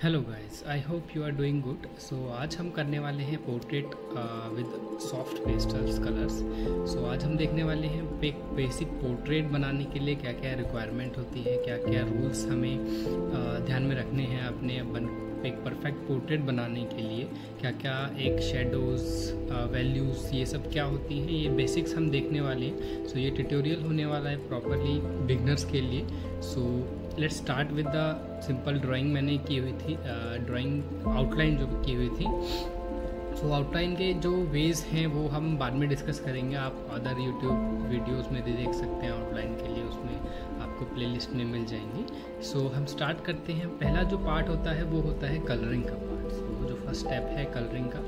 Hello guys, I hope you are doing good. So आज हम करने वाले हैं portrait with soft pastels colours. So आज हम देखने वाले हैं एक बेसिक पोर्ट्रेट बनाने के लिए क्या क्या रिक्वायरमेंट होती है, क्या क्या रूल्स हमें ध्यान में रखने हैं अपने एक परफेक्ट पोर्ट्रेट बनाने के लिए। क्या क्या एक शेडोज़, वैल्यूज़, ये सब क्या होती हैं, ये बेसिक्स हम देखने वाले हैं। सो ये ट्यूटोरियल होने वाला है प्रॉपरली बिगनर्स के लिए। So let's start with the simple drawing मैंने की हुई थी, ड्राइंग आउटलाइन जो की हुई थी। सो आउटलाइन के जो वेज हैं वो हम बाद में डिस्कस करेंगे। आप अदर यूट्यूब वीडियोस में भी देख सकते हैं आउटलाइन के लिए, उसमें आपको प्लेलिस्ट में मिल जाएंगी। सो हम स्टार्ट करते हैं। पहला जो पार्ट होता है वो होता है कलरिंग का पार्ट। वो जो फर्स्ट स्टेप है कलरिंग का,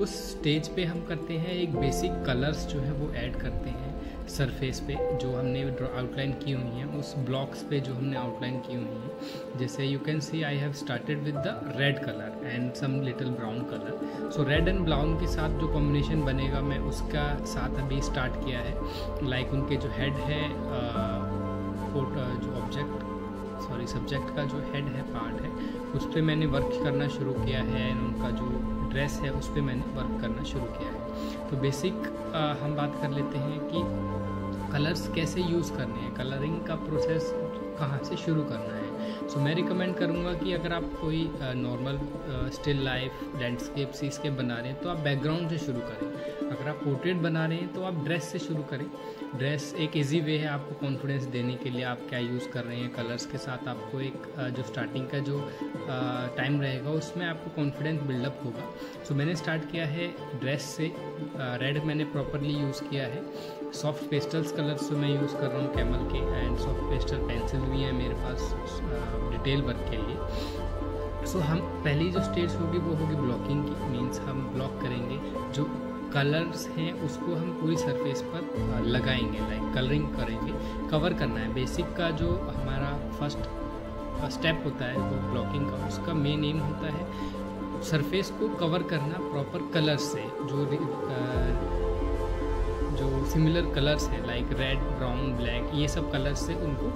उस स्टेज पे हम करते हैं एक बेसिक कलर्स जो है वो ऐड करते हैं सरफेस पे जो हमने आउटलाइन की हुई हैं, उस ब्लॉक्स पे जो हमने आउटलाइन की हुई हैं। जैसे you can see I have started with the red colour and some little brown colour. So red and brown के साथ जो कॉम्बिनेशन बनेगा मैं उसका साथ अभी स्टार्ट किया है। लाइक उनके जो हेड है, जो सब्जेक्ट का जो हेड है, पार्ट है, उस पर मैंने वर्क करना शुरू किया है। उनका जो ड्रेस है उस पर मैंने वर्क करना शुरू किया है। तो बेसिक हम बात कर लेते हैं कि कलर्स कैसे यूज़ करने हैं, कलरिंग का प्रोसेस कहाँ से शुरू करना है। सो मैं रिकमेंड करूँगा कि अगर आप कोई normal still life, landscape, seascape बना रहे हैं तो आप बैकग्राउंड से शुरू करें। अगर आप पोर्ट्रेट बना रहे हैं तो आप ड्रेस से शुरू करें। ड्रेस एक इजी वे है आपको कॉन्फिडेंस देने के लिए। आप क्या यूज़ कर रहे हैं कलर्स के साथ, आपको एक जो स्टार्टिंग का जो टाइम रहेगा उसमें आपको कॉन्फिडेंस बिल्डअप होगा। सो मैंने स्टार्ट किया है ड्रेस से। रेड मैंने प्रॉपरली यूज़ किया है। सॉफ्ट पेस्टल्स कलर्स जो मैं यूज़ कर रहा हूँ कैमल के, एंड सॉफ्ट पेस्टल पेंसिल भी हैं मेरे पास डिटेल वर्क के लिए। सो हम पहली जो स्टेज होगी वो होगी ब्लॉकिंग की। मीन्स हम ब्लॉक करेंगे, जो कलर्स हैं उसको हम पूरी सरफेस पर लगाएंगे, लाइक कलरिंग करेंगे, कवर करना है। बेसिक का जो हमारा फर्स्ट स्टेप होता है वो ब्लॉकिंग का, उसका मेन एम होता है सरफेस को कवर करना प्रॉपर कलर्स से। जो सिमिलर कलर्स हैं लाइक रेड, ब्राउन, ब्लैक, ये सब कलर्स से उनको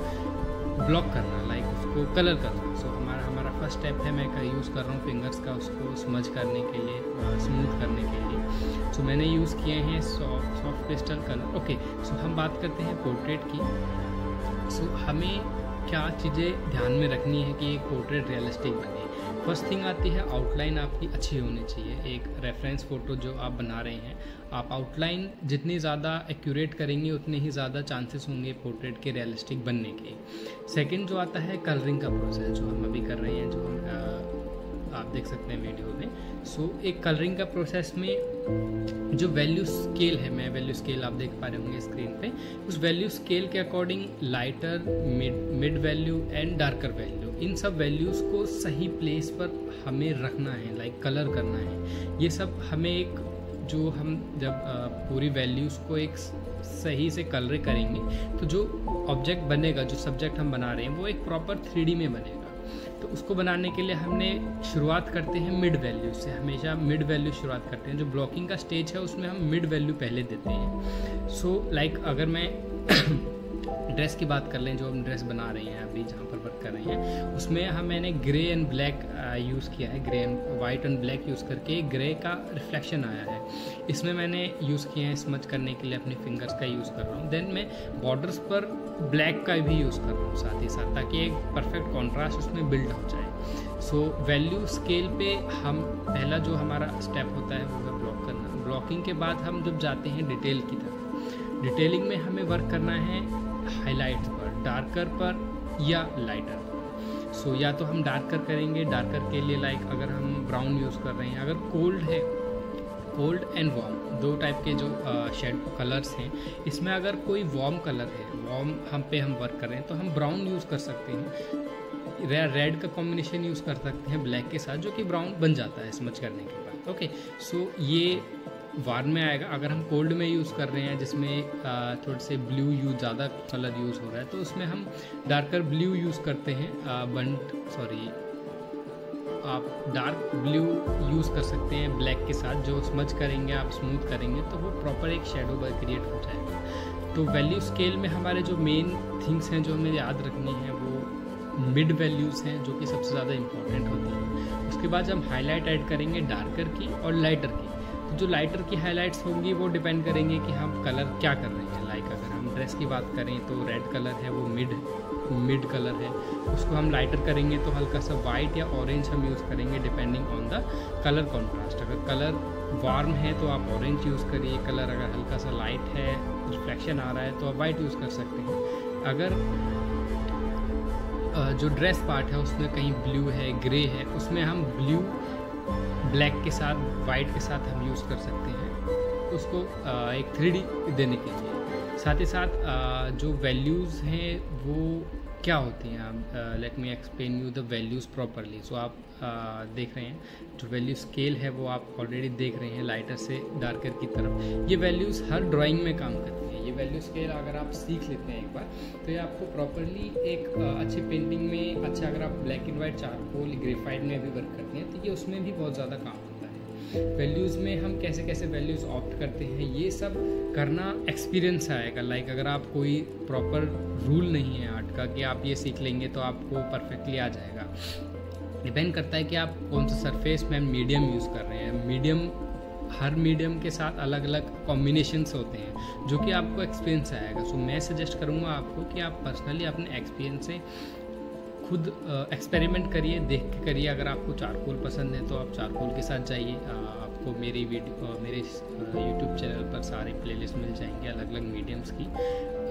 ब्लॉक करना, लाइक उसको कलर करना। सो हमारा फर्स्ट स्टेप है, मैं यूज़ कर रहा हूँ फिंगर्स का, उसको स्मज करने के लिए, स्मूथ करने के लिए। सो मैंने यूज़ किए हैं soft pastel colour. Okay, so हम बात करते हैं पोर्ट्रेट की। सो हमें क्या चीज़ें ध्यान में रखनी है कि एक पोर्ट्रेट रियलिस्टिक बने। फर्स्ट थिंग आती है आउटलाइन आपकी अच्छी होनी चाहिए। एक रेफरेंस फ़ोटो जो आप बना रहे हैं, आप आउटलाइन जितनी ज़्यादा एक्यूरेट करेंगे उतने ही ज़्यादा चांसेस होंगे पोर्ट्रेट के रियलिस्टिक बनने के। सेकंड जो आता है कलरिंग का प्रोसेस, जो हम अभी कर रहे हैं, जो हम आप देख सकते हैं वीडियो में। सो एक कलरिंग का प्रोसेस में जो वैल्यू स्केल है, मैं वैल्यू स्केल आप देख पा रहे होंगे स्क्रीन पे, उस वैल्यू स्केल के according lighter, mid value and darker value, इन सब वैल्यूज़ को सही प्लेस पर हमें रखना है, लाइक कलर करना है। ये सब हमें एक जो हम जब पूरी वैल्यूज़ को एक सही से कलर करेंगे तो जो ऑब्जेक्ट बनेगा, जो सब्जेक्ट हम बना रहे हैं, वो एक प्रॉपर 3D में बनेगा। तो उसको बनाने के लिए हमने शुरुआत करते हैं मिड वैल्यू से। हमेशा मिड वैल्यू शुरुआत करते हैं। जो ब्लॉकिंग का स्टेज है उसमें हम मिड वैल्यू पहले देते हैं। सो लाइक अगर मैं ड्रेस की बात कर लें, जो हम ड्रेस बना रहे हैं अभी, जहाँ पर वर्क कर रहे हैं, उसमें मैंने ग्रे एंड ब्लैक यूज़ किया है। Grey and white and black use करके ग्रे का रिफ्लेक्शन आया है। इसमें मैंने यूज़ किए हैं स्मच करने के लिए, अपने फिंगर्स का यूज़ कर रहा हूँ। देन मैं बॉर्डर्स पर ब्लैक का भी यूज़ कर रहा हूँ साथ ही साथ, ताकि एक परफेक्ट कॉन्ट्रास्ट उसमें बिल्ड हो जाए। सो वैल्यू स्केल पे हम पहला जो हमारा स्टेप होता है वो है ब्लॉक करना। ब्लॉकिंग के बाद हम जब जाते हैं डिटेल की तरफ, डिटेलिंग में हमें वर्क करना है हाइलाइट्स पर, डार्कर पर या लाइटर पर। सो या तो हम डार्कर करेंगे, डार्कर के लिए लाइक अगर हम ब्राउन यूज़ कर रहे हैं, अगर कोल्ड है, कोल्ड एंड वार्म, दो टाइप के जो शेड कलर्स हैं, इसमें अगर कोई वार्म कलर है, वार्म हम वर्क कर रहे हैं, तो हम ब्राउन यूज़ कर सकते हैं। रेड का कॉम्बिनेशन यूज़ कर सकते हैं ब्लैक के साथ, जो कि ब्राउन बन जाता है स्मच करने के बाद। ओके, सो ये वार्म में आएगा। अगर हम कोल्ड में यूज़ कर रहे हैं, जिसमें थोड़े से ब्लू ज़्यादा कलर यूज़ हो रहा है, तो उसमें हम डार्कर ब्लू यूज़ करते हैं। आप डार्क ब्लू यूज़ कर सकते हैं ब्लैक के साथ। जो स्मच करेंगे आप, स्मूथ करेंगे, तो वो प्रॉपर एक शेडो क्रिएट हो जाएगा। तो वैल्यू स्केल में हमारे जो मेन थिंग्स हैं जो हमें याद रखनी है वो मिड वैल्यूज़ हैं, जो कि सबसे ज़्यादा इम्पोर्टेंट होती हैं। उसके बाद हम हाईलाइट ऐड करेंगे डार्कर की और लाइटर की। तो जो लाइटर की हाईलाइट्स होंगी वो डिपेंड करेंगे कि हम कलर क्या कर रहे हैं। लाइक अगर हम ड्रेस की बात करें तो रेड कलर है वो मिड कलर है, उसको हम लाइटर करेंगे तो हल्का सा वाइट या ऑरेंज हम यूज़ करेंगे depending on the colour contrast. अगर कलर वार्म है तो आप ऑरेंज यूज़ करिए, कलर अगर हल्का सा लाइट है रिफ्लेक्शन आ रहा है तो आप वाइट यूज़ कर सकते हैं। अगर जो ड्रेस पार्ट है उसमें कहीं ब्लू है ग्रे है, उसमें हम ब्लू ब्लैक के साथ वाइट के साथ हम यूज़ कर सकते हैं उसको एक 3D देने के लिए। साथ ही साथ जो वैल्यूज़ हैं वो क्या होती हैं, let me explain you the values properly. So आप देख रहे हैं जो वैल्यू स्केल है वो आप ऑलरेडी देख रहे हैं लाइटर से डार्कर की तरफ। ये वैल्यूज़ हर ड्राइंग में काम करती है। ये वैल्यू स्केल अगर आप सीख लेते हैं एक बार तो ये आपको प्रॉपरली एक अच्छी पेंटिंग में अच्छा, अगर आप black and white charcoal graphite में भी वर्क करते हैं तो ये उसमें भी बहुत ज़्यादा काम होता है। वैल्यूज़ में हम कैसे कैसे वैल्यूज़ ऑप्ट करते हैं ये सब करना एक्सपीरियंस आएगा। लाइक अगर आप कोई प्रॉपर रूल नहीं है आर्ट का कि आप ये सीख लेंगे तो आपको परफेक्टली आ जाएगा। डिपेंड करता है कि आप कौन सा सरफेस में मीडियम यूज़ कर रहे हैं। मीडियम, हर मीडियम के साथ अलग अलग कॉम्बिनेशंस होते हैं जो कि आपको एक्सपीरियंस आएगा। सो मैं सजेस्ट करूँगा आपको कि आप पर्सनली अपने एक्सपीरियंस से खुद एक्सपेरिमेंट करिए, देख के करिए। अगर आपको चारकोल पसंद है तो आप चारकोल के साथ जाइए। आपको मेरे यूट्यूब चैनल पर सारे प्लेलिस्ट मिल जाएंगे अलग अलग मीडियम्स की।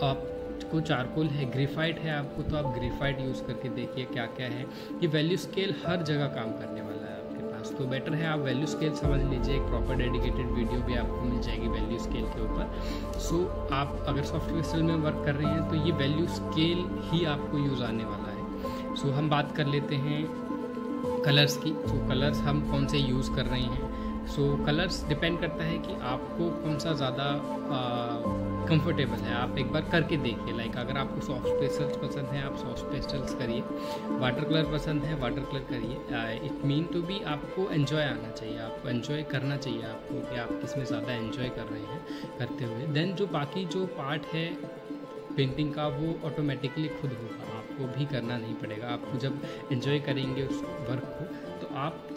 आपको चारकोल है, ग्रेफाइट है आपको, तो आप ग्रेफाइट यूज़ करके देखिए क्या क्या है। ये वैल्यू स्केल हर जगह काम करने वाला है आपके पास, तो बेटर है आप वैल्यू स्केल समझ लीजिए। एक प्रॉपर डेडिकेटेड वीडियो भी आपको मिल जाएगी वैल्यू स्केल के ऊपर। सो आप अगर सॉफ्ट पिक्सल में वर्क कर रहे हैं तो ये वैल्यू स्केल ही आपको यूज़ आने वाला है। सो हम बात कर लेते हैं कलर्स की। सो कलर्स हम कौन से यूज़ कर रहे हैं। सो कलर्स डिपेंड करता है कि आपको कौन सा ज़्यादा कंफर्टेबल है। आप एक बार करके देखिए। लाइक अगर आपको सॉफ्ट पेस्टल्स पसंद है आप सॉफ्ट पेस्टल्स करिए, वाटर कलर पसंद है वाटर कलर करिए। इट मीन टू बी आपको एन्जॉय आना चाहिए, आपको एन्जॉय करना चाहिए आपको कि आप किसमें ज़्यादा एन्जॉय कर रहे हैं करते हुए। देन जो बाकी जो पार्ट है पेंटिंग का वो ऑटोमेटिकली खुद होगा, आपको भी करना नहीं पड़ेगा। आपको जब एंजॉय करेंगे उस वर्क को तो आप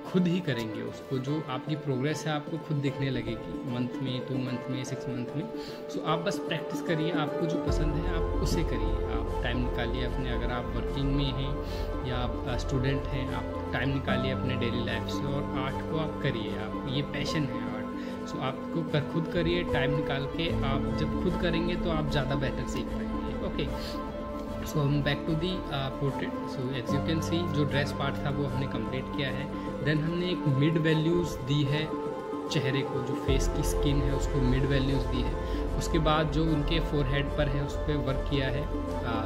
खुद ही करेंगे उसको। जो आपकी प्रोग्रेस है आपको खुद दिखने लगेगी मंथ में, 2 मंथ में, 6 मंथ में। सो आप बस प्रैक्टिस करिए, आपको जो पसंद है आप उसे करिए। आप टाइम निकालिए अपने, अगर आप वर्किंग में हैं या आप स्टूडेंट हैं, आप टाइम निकालिए अपने डेली लाइफ से और आर्ट को आप करिए। आप ये पैशन है आर्ट। सो आपको खुद करिए टाइम निकाल के। आप जब खुद करेंगे तो आप ज़्यादा बेटर सीख पाएंगे। ओके, सो हम back to the portrait. So as you can see जो ड्रेस पार्ट था वो हमने कंप्लीट किया है। देन हमने एक मिड वैल्यूज़ दी है चेहरे को, जो फेस की स्किन है उसको मिड वैल्यूज़ दी है। उसके बाद जो उनके फोरहेड पर है उस पर वर्क किया है,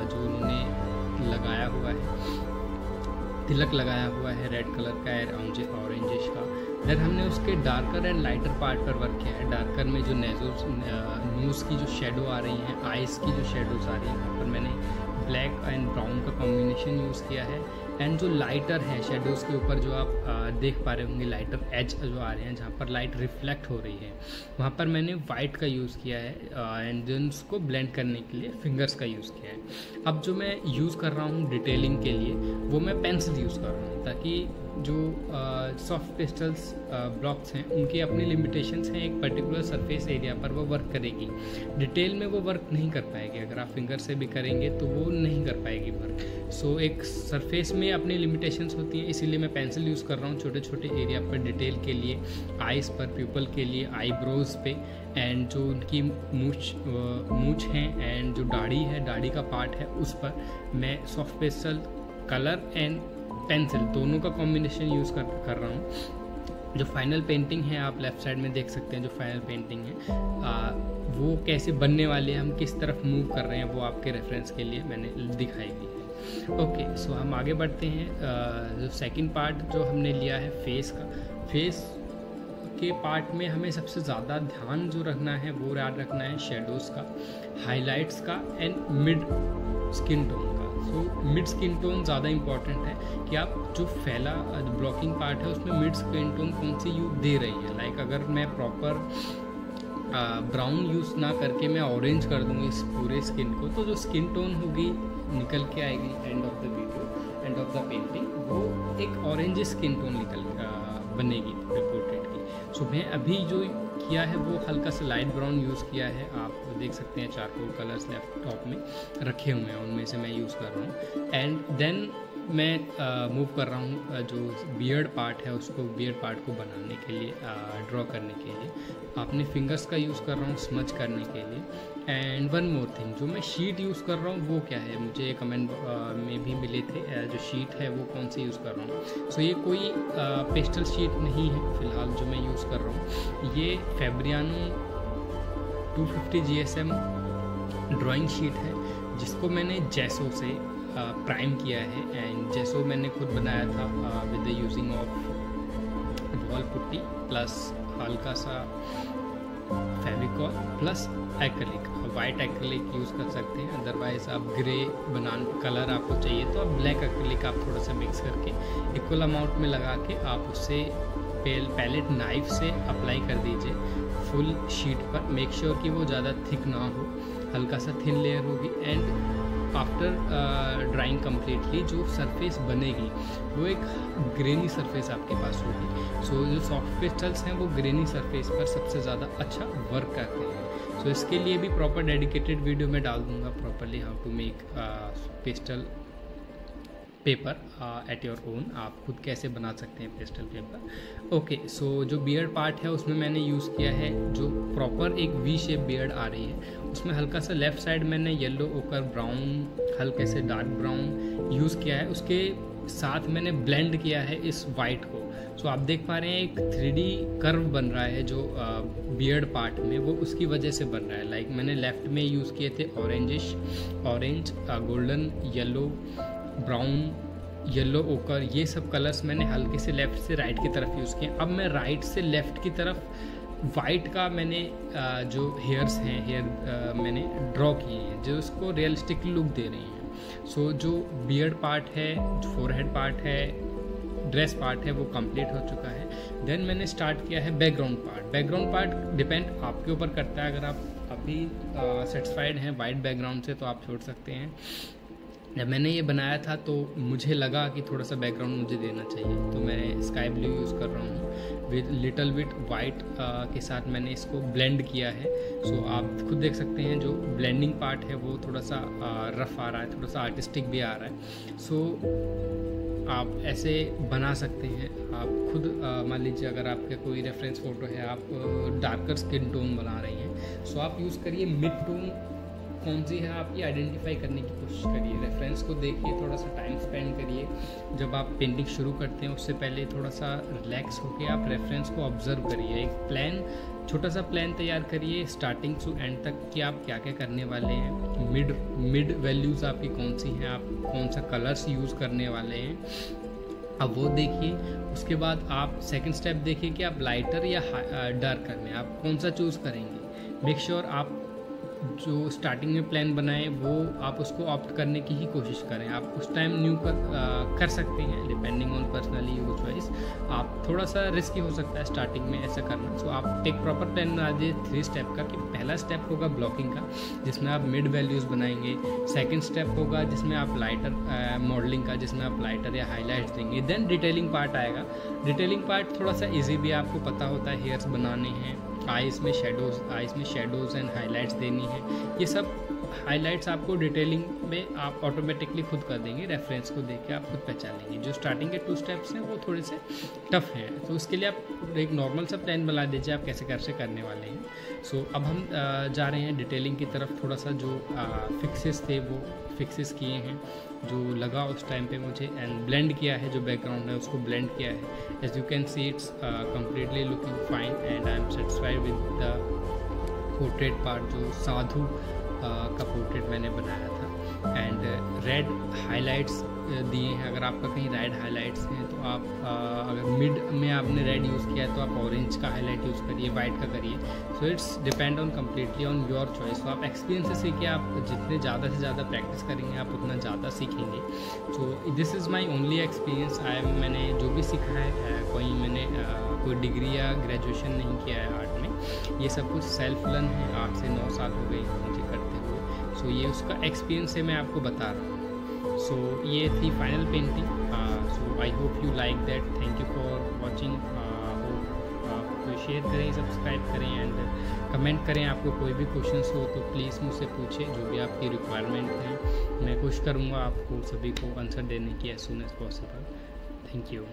जो उन्होंने लगाया हुआ है, तिलक लगाया हुआ है रेड कलर का ऑरेंजिश का। देन हमने उसके डार्कर एंड लाइटर पार्ट पर वर्क किया है। डार्कर में जो नोज़ की जो शेडो आ रही हैं, आइज़ की जो शेडोज़ आ रही हैं, वहाँ पर मैंने ब्लैक एंड ब्राउन का कॉम्बिनेशन यूज़ किया है। एंड जो लाइटर है शेडोज़ के ऊपर जो आप देख पा रहे होंगे, लाइटर एज जो आ रहे हैं जहाँ पर लाइट रिफ्लेक्ट हो रही है, वहाँ पर मैंने वाइट का यूज़ किया है। एंड देन उसको ब्लेंड करने के लिए फिंगर्स का यूज़ किया है। अब जो मैं यूज़ कर रहा हूँ डिटेलिंग के लिए वो मैं पेंसिल यूज़ कर रहा हूँ, ताकि जो सॉफ्ट पेस्टल्स ब्लॉक्स हैं उनकी अपनी लिमिटेशंस हैं। एक पर्टिकुलर सरफेस एरिया पर वो वर्क करेगी, डिटेल में वो वर्क नहीं कर पाएगी। अगर आप फिंगर से भी करेंगे तो वो नहीं कर पाएगी वर्क। सो एक सरफेस में अपनी लिमिटेशंस होती हैं, इसीलिए मैं पेंसिल यूज़ कर रहा हूँ छोटे छोटे एरिया पर डिटेल के लिए, आइज़ पर, प्यूपल के लिए, आईब्रोज पे, एंड जो उनकी मूछ हैं एंड जो दाढ़ी है, दाढ़ी का पार्ट है, उस पर मैं soft pastel colour and pencil दोनों का कॉम्बिनेशन यूज़ कर रहा हूँ। जो फाइनल पेंटिंग है आप लेफ़्ट साइड में देख सकते हैं, जो फाइनल पेंटिंग है वो कैसे बनने वाली है, हम किस तरफ मूव कर रहे हैं, वो आपके रेफरेंस के लिए मैंने दिखाई दी है। ओके, सो हम आगे बढ़ते हैं। जो सेकंड पार्ट जो हमने लिया है फेस का, फेस के पार्ट में हमें सबसे ज़्यादा ध्यान जो रखना है वो याद रखना है शेडोज़ का, हाइलाइट्स का एंड मिड स्किन टोन का। सो मिड स्किन टोन ज़्यादा इंपॉर्टेंट है कि आप जो फैला ब्लॉकिंग पार्ट है उसमें मिड स्किन टोन कौन सी यूज दे रही है। लाइक अगर मैं प्रॉपर ब्राउन यूज़ ना करके मैं ऑरेंज कर दूँगी इस पूरे स्किन को, तो जो स्किन टोन होगी निकल के आएगी end of the video, end of the painting, वो एक ऑरेंज स्किन टोन बनेगी पूरे पोर्ट्रेट की। सो मैं अभी जो किया है वो हल्का सा लाइट ब्राउन यूज़ किया है। आप देख सकते हैं चारकोल कलर्स लैपटॉप में रखे हुए हैं, उनमें से मैं यूज़ कर रहा हूँ। एंड देन मैं मूव कर रहा हूँ जो बियर्ड पार्ट है उसको, बियर्ड पार्ट को बनाने के लिए, ड्रॉ करने के लिए अपने फिंगर्स का यूज़ कर रहा हूँ स्मच करने के लिए। एंड वन मोर थिंग, जो मैं शीट यूज़ कर रहा हूँ वो क्या है, मुझे कमेंट में भी मिले थे जो शीट है वो कौन सी यूज़ कर रहा हूँ। सो ये कोई पेस्टल शीट नहीं है फ़िलहाल जो मैं यूज़ कर रहा हूँ, ये फैब्रियानो 250 GSM ड्राइंग शीट है जिसको मैंने जेसो से प्राइम किया है। एंड जेसो मैंने खुद बनाया था with the using of wall putty plus हल्का सा Fevicol plus acrylic, white acrylic use कर सकते हैं। अदरवाइज़ आप ग्रे बनाना कलर आपको चाहिए तो आप ब्लैक एक्रिलिक आप थोड़ा सा मिक्स करके इक्वल अमाउंट में लगा के आप उससे पैलेट नाइफ से अप्लाई कर दीजिए फुल शीट पर। मेक श्योर कि वो ज़्यादा थिक ना हो, हल्का सा थिन लेयर होगी। एंड आफ्टर ड्राइंग कम्प्लीटली जो सरफेस बनेगी वो एक ग्रेनी सरफेस आपके पास होगी। सो जो सॉफ्ट पेस्टल्स हैं वो ग्रेनी सरफेस पर सबसे ज़्यादा अच्छा वर्क करते हैं। सो इसके लिए भी प्रॉपर डेडिकेटेड वीडियो में डाल दूंगा properly how to make pastel paper at your own, आप खुद कैसे बना सकते हैं पेस्टल पेपर। ओके, सो जो बियर्ड पार्ट है उसमें मैंने यूज़ किया है जो प्रॉपर एक वी शेप बियर्ड आ रही है, उसमें हल्का सा लेफ़्ट साइड मैंने येलो ओकर ब्राउन, हल्के से डार्क ब्राउन यूज़ किया है। उसके साथ मैंने ब्लेंड किया है इस वाइट को। सो आप देख पा रहे हैं एक 3D कर्व बन रहा है जो बियर्ड पार्ट में, वो उसकी वजह से बन रहा है। लाइक मैंने लेफ़्ट में यूज़ किए थे orange, golden, yellow, brown, yellow ओकर, ये सब कलर्स मैंने हल्के से लेफ़्ट से राइट की तरफ यूज़ किए। अब मैं राइट से लेफ़्ट की तरफ वाइट का मैंने जो हेयर्स हैं मैंने ड्रॉ किए हैं जो उसको रियलिस्टिक लुक दे रही हैं। सो जो बियर्ड पार्ट है, जो फोरहेड पार्ट है, ड्रेस पार्ट है वो कंप्लीट हो चुका है। देन मैंने स्टार्ट किया है background part. Background part depend आपके ऊपर करता है, अगर आप अभी सेटिस्फाइड हैं वाइट बैकग्राउंड से तो आप छोड़ सकते हैं। जब मैंने ये बनाया था तो मुझे लगा कि थोड़ा सा बैकग्राउंड मुझे देना चाहिए, तो मैं स्काई ब्लू यूज़ कर रहा हूँ विद लिटल बिट वाइट के साथ मैंने इसको ब्लेंड किया है। सो आप खुद देख सकते हैं जो ब्लेंडिंग पार्ट है वो थोड़ा सा रफ आ रहा है, थोड़ा सा आर्टिस्टिक भी आ रहा है। सो आप ऐसे बना सकते हैं। आप खुद मान लीजिए अगर आपके कोई रेफरेंस फ़ोटो है, आप डार्कर स्किन टोन बना रही हैं, सो आप यूज़ करिए मिड टोन कौन सी है आप ये आइडेंटिफाई करने की कोशिश करिए। रेफरेंस को देखिए, थोड़ा सा टाइम स्पेंड करिए। जब आप पेंटिंग शुरू करते हैं उससे पहले थोड़ा सा रिलैक्स होकर आप रेफरेंस को ऑब्जर्व करिए। एक प्लान, छोटा सा प्लान तैयार करिए स्टार्टिंग टू एंड तक कि आप क्या क्या करने वाले हैं। मिड वैल्यूज़ आपकी कौन सी हैं, आप कौन सा कलर्स यूज़ करने वाले हैं, अब वो देखिए। उसके बाद आप सेकंड स्टेप देखिए कि आप लाइटर या डार्कर में आप कौन सा चूज़ करेंगे। मेक श्योर आप जो स्टार्टिंग में प्लान बनाए वो आप उसको ऑप्ट करने की ही कोशिश करें। आप उस टाइम न्यू कर सकते हैं depending on personally your choice. आप थोड़ा सा रिस्की हो सकता है स्टार्टिंग में ऐसा करना। सो आप एक प्रॉपर प्लान बना दीजिए 3 स्टेप का, कि पहला स्टेप होगा ब्लॉकिंग का जिसमें आप मिड वैल्यूज़ बनाएंगे। सेकेंड स्टेप होगा जिसमें आप लाइटर मॉडलिंग का, जिसमें आप लाइटर या हाईलाइट्स देंगे। देन डिटेलिंग पार्ट आएगा। डिटेलिंग पार्ट थोड़ा सा ईजी भी, आपको पता होता है हेयर्स बनाने हैं, आइज़ में शेडोज़ एंड हाइलाइट्स देनी है। ये सब हाइलाइट्स आपको डिटेलिंग में आप ऑटोमेटिकली खुद कर देंगे, रेफरेंस को देख के आप खुद पहचान लेंगे। जो स्टार्टिंग के 2 स्टेप्स हैं वो थोड़े से टफ हैं, तो उसके लिए आप एक नॉर्मल सा प्लान बना दीजिए आप कैसे कैसे करने वाले हैं। सो अब हम जा रहे हैं डिटेलिंग की तरफ। थोड़ा सा जो फिक्सेस थे वो फिक्सेस किए हैं जो लगा उस टाइम पे मुझे, एंड ब्लेंड किया है जो बैकग्राउंड है उसको ब्लेंड किया है। As you can see it's completely looking fine and I am satisfied with the portrait part जो साधु का पोर्ट्रेट मैंने बनाया था। एंड रेड हाइलाइट्स दिए हैं। अगर आपका कहीं रेड हाइलाइट्स हैं तो आप अगर मिड में आपने रेड यूज़ किया है तो आप ऑरेंज का हाईलाइट यूज़ करिए, वाइट का करिए। So it's depend on completely on your choice. तो आप एक्सपीरियंस से सीखिए, आप जितने ज़्यादा से ज़्यादा प्रैक्टिस करेंगे आप उतना ज़्यादा सीखेंगे। So this is my only experience. मैंने जो भी सीखा है मैंने कोई डिग्री या ग्रेजुएशन नहीं किया है आर्ट में, ये सब कुछ सेल्फ लर्न है। 8 से 9 साल हो गए मुझे करते हुए। सो ये उसका एक्सपीरियंस है, मैं आपको बता रहा हूँ। सो ये थी final painting. So I hope you like that. Thank you for watching. तो शेयर करें, सब्सक्राइब करें एंड कमेंट करें। आपको कोई भी क्वेश्चंस हो तो प्लीज़ मुझसे पूछें, जो भी आपकी रिक्वायरमेंट है मैं कोशिश करूँगा आपको सभी को आंसर देने की as soon as possible. Thank you.